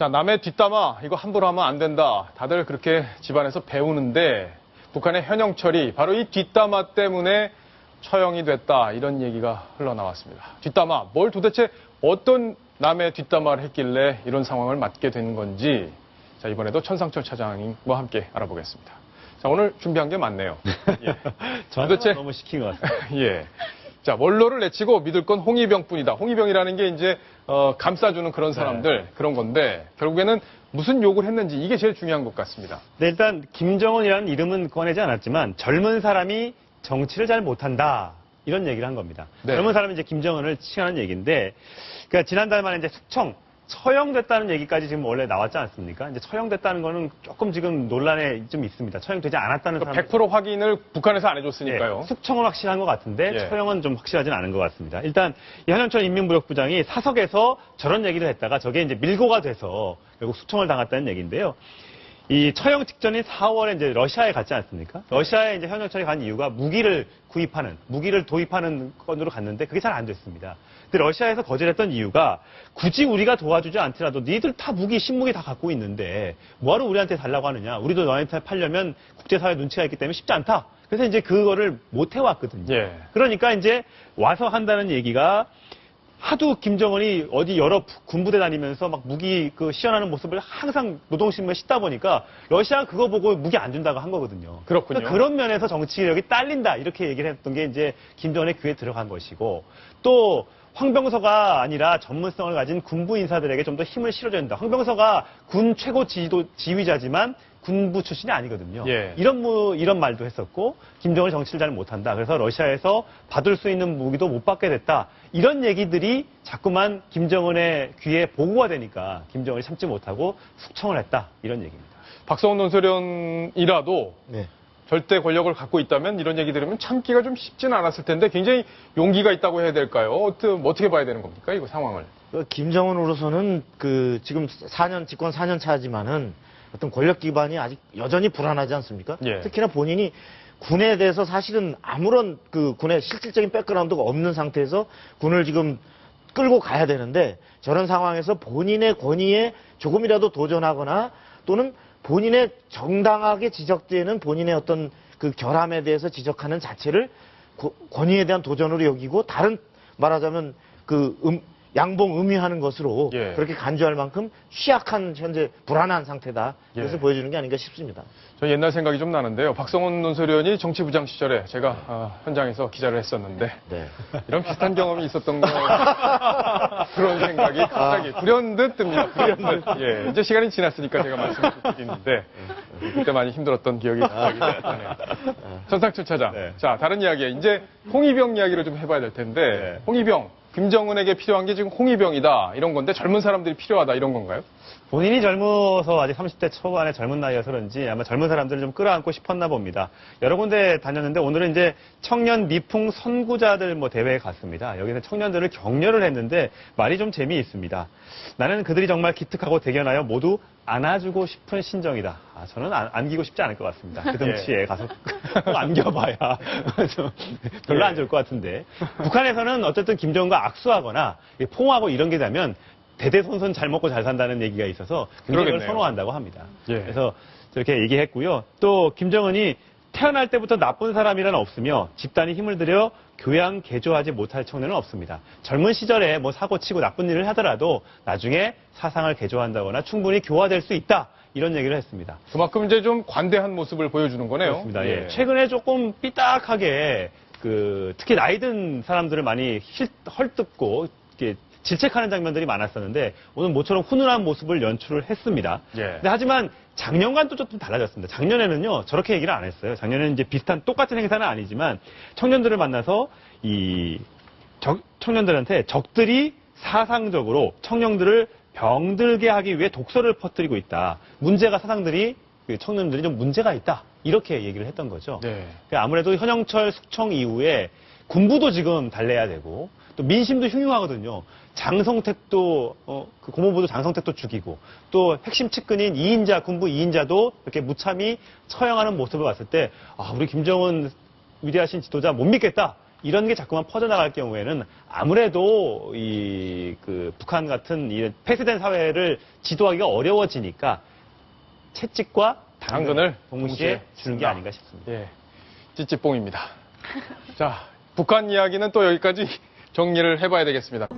자, 남의 뒷담화 이거 함부로 하면 안 된다. 다들 그렇게 집안에서 배우는데 북한의 현영철이 바로 이 뒷담화 때문에 처형이 됐다. 이런 얘기가 흘러나왔습니다. 뒷담화, 뭘 도대체 어떤 남의 뒷담화를 했길래 이런 상황을 맞게 된 건지 자, 이번에도 천상철 차장님과 함께 알아보겠습니다. 자, 오늘 준비한 게 많네요. 예. 도대체 너무 시킨 것 같아요. 예. 자, 원로를 내치고 믿을 건 홍위병뿐이다. 홍위병이라는 게 이제 감싸주는 그런 사람들 그런 건데 결국에는 무슨 욕을 했는지 이게 제일 중요한 것 같습니다. 네, 일단 김정은이라는 이름은 꺼내지 않았지만 젊은 사람이 정치를 잘 못한다 이런 얘기를 한 겁니다. 네. 젊은 사람이 이제 김정은을 칭하는 얘기인데, 그러니까 지난달 만에 이제 숙청 처형됐다는 얘기까지 지금 원래 나왔지 않습니까? 이제 처형됐다는 거는 조금 지금 논란에 좀 있습니다. 처형되지 않았다는 사람. 100% 확인을 북한에서 안 해줬으니까요. 네, 숙청은 확실한 것 같은데 예. 처형은 좀 확실하진 않은 것 같습니다. 일단 이 현영철 인민무력부장이 사석에서 저런 얘기를 했다가 저게 이제 밀고가 돼서 결국 숙청을 당했다는 얘기인데요. 이 처형 직전인 4월에 이제 러시아에 갔지 않습니까? 러시아에 이제 현영철이 간 이유가 무기를 도입하는 건으로 갔는데 그게 잘 안 됐습니다. 근데 러시아에서 거절했던 이유가 굳이 우리가 도와주지 않더라도 니들 다 신무기 다 갖고 있는데 뭐하러 우리한테 달라고 하느냐? 우리도 너한테 팔려면 국제사회 눈치가 있기 때문에 쉽지 않다. 그래서 이제 그거를 못 해왔거든요. 예. 그러니까 이제 와서 한다는 얘기가 하도 김정은이 어디 여러 군부대 다니면서 막 무기 시연하는 모습을 항상 노동신문에 싣다 보니까 러시아가 그거 보고 무기 안 준다고 한 거거든요. 그렇군요. 그러니까 그런 면에서 정치력이 딸린다 이렇게 얘기를 했던 게 이제 김정은의 귀에 들어간 것이고 또 황병서가 아니라 전문성을 가진 군부 인사들에게 좀 더 힘을 실어줘야 된다. 황병서가 군 최고 지휘자지만 군부 출신이 아니거든요. 예. 이런 말도 했었고 김정은이 정치를 잘 못한다. 그래서 러시아에서 받을 수 있는 무기도 못 받게 됐다. 이런 얘기들이 자꾸만 김정은의 귀에 보고가 되니까 김정은이 참지 못하고 숙청을 했다. 이런 얘기입니다. 박성훈 논설위원이라도 네. 절대 권력을 갖고 있다면 이런 얘기 들으면 참기가 좀 쉽지는 않았을 텐데 굉장히 용기가 있다고 해야 될까요? 어떻게 봐야 되는 겁니까? 이거 상황을. 김정은으로서는 지금 집권 4년 차지만은 어떤 권력 기반이 아직 여전히 불안하지 않습니까? 예. 특히나 본인이 군에 대해서 사실은 아무런 군의 실질적인 백그라운드가 없는 상태에서 군을 지금 끌고 가야 되는데 저런 상황에서 본인의 권위에 조금이라도 도전하거나 또는 본인의 정당하게 지적되는 본인의 어떤 결함에 대해서 지적하는 자체를 권위에 대한 도전으로 여기고 다른 말하자면 양봉 음위하는 것으로 예. 그렇게 간주할 만큼 취약한 현재 불안한 상태다. 그래서 예. 보여주는 게 아닌가 싶습니다. 저 옛날 생각이 좀 나는데요. 박성훈 논설위원이 정치부장 시절에 제가 현장에서 기자를 했었는데 네. 이런 비슷한 경험이 있었던 거 그런 생각이 갑자기 불현듯 듭니다. 불현듯. 예, 이제 시간이 지났으니까 제가 말씀을 드리는데 그때 많이 힘들었던 기억이 갑자기 나네요. 천상철 차장. 네. 자, 다른 이야기에 이제 홍위병 이야기를 좀 해봐야 될 텐데 네. 홍위병. 김정은에게 필요한 게 지금 홍위병이다 이런 건데 젊은 사람들이 필요하다 이런 건가요? 본인이 젊어서 아직 30대 초반의 젊은 나이여서 그런지 아마 젊은 사람들을 좀 끌어안고 싶었나 봅니다. 여러 군데 다녔는데 오늘은 이제 청년 미풍 선구자들 대회에 갔습니다. 여기서 청년들을 격려를 했는데 말이 좀 재미있습니다. 나는 그들이 정말 기특하고 대견하여 모두 안아주고 싶은 신정이다. 저는 안기고 싶지 않을 것 같습니다. 그 등치에 가서 꼭 안겨봐야 좀 별로 안 좋을 것 같은데. 북한에서는 어쨌든 김정은과 악수하거나 포옹하고 이런 게 되면 대대손손 잘 먹고 잘 산다는 얘기가 있어서 굉장히 그걸 선호한다고 합니다. 예. 그래서 저렇게 얘기했고요. 또 김정은이 태어날 때부터 나쁜 사람이란 없으며 집단이 힘을 들여 교양 개조하지 못할 청년은 없습니다. 젊은 시절에 사고 치고 나쁜 일을 하더라도 나중에 사상을 개조한다거나 충분히 교화될 수 있다. 이런 얘기를 했습니다. 그만큼 이제 좀 관대한 모습을 보여주는 거네요. 그렇습니다. 예. 최근에 조금 삐딱하게 특히 나이 든 사람들을 많이 헐뜯고 이렇게 질책하는 장면들이 많았었는데 오늘 모처럼 훈훈한 모습을 연출을 했습니다. 예. 근데 하지만 작년과는 또 좀 달라졌습니다. 작년에는요 저렇게 얘기를 안 했어요. 작년에는 이제 똑같은 행사는 아니지만 청년들을 만나서 청년들한테 적들이 사상적으로 청년들을 병들게 하기 위해 독서를 퍼뜨리고 있다. 사상들이 청년들이 좀 문제가 있다. 이렇게 얘기를 했던 거죠. 네. 아무래도 현영철 숙청 이후에 군부도 지금 달래야 되고 또 민심도 흉흉하거든요. 장성택도 고모부도 장성택도 죽이고 또 핵심 측근인 군부 2인자도 이렇게 무참히 처형하는 모습을 봤을 때 우리 김정은 위대하신 지도자 못 믿겠다. 이런 게 자꾸만 퍼져나갈 경우에는 아무래도 북한 같은 이 폐쇄된 사회를 지도하기가 어려워지니까 채찍과 당근을 동시에 주는 게 아닌가 싶습니다. 예, 찌찌뽕입니다. 자, 북한 이야기는 또 여기까지 정리를 해봐야 되겠습니다.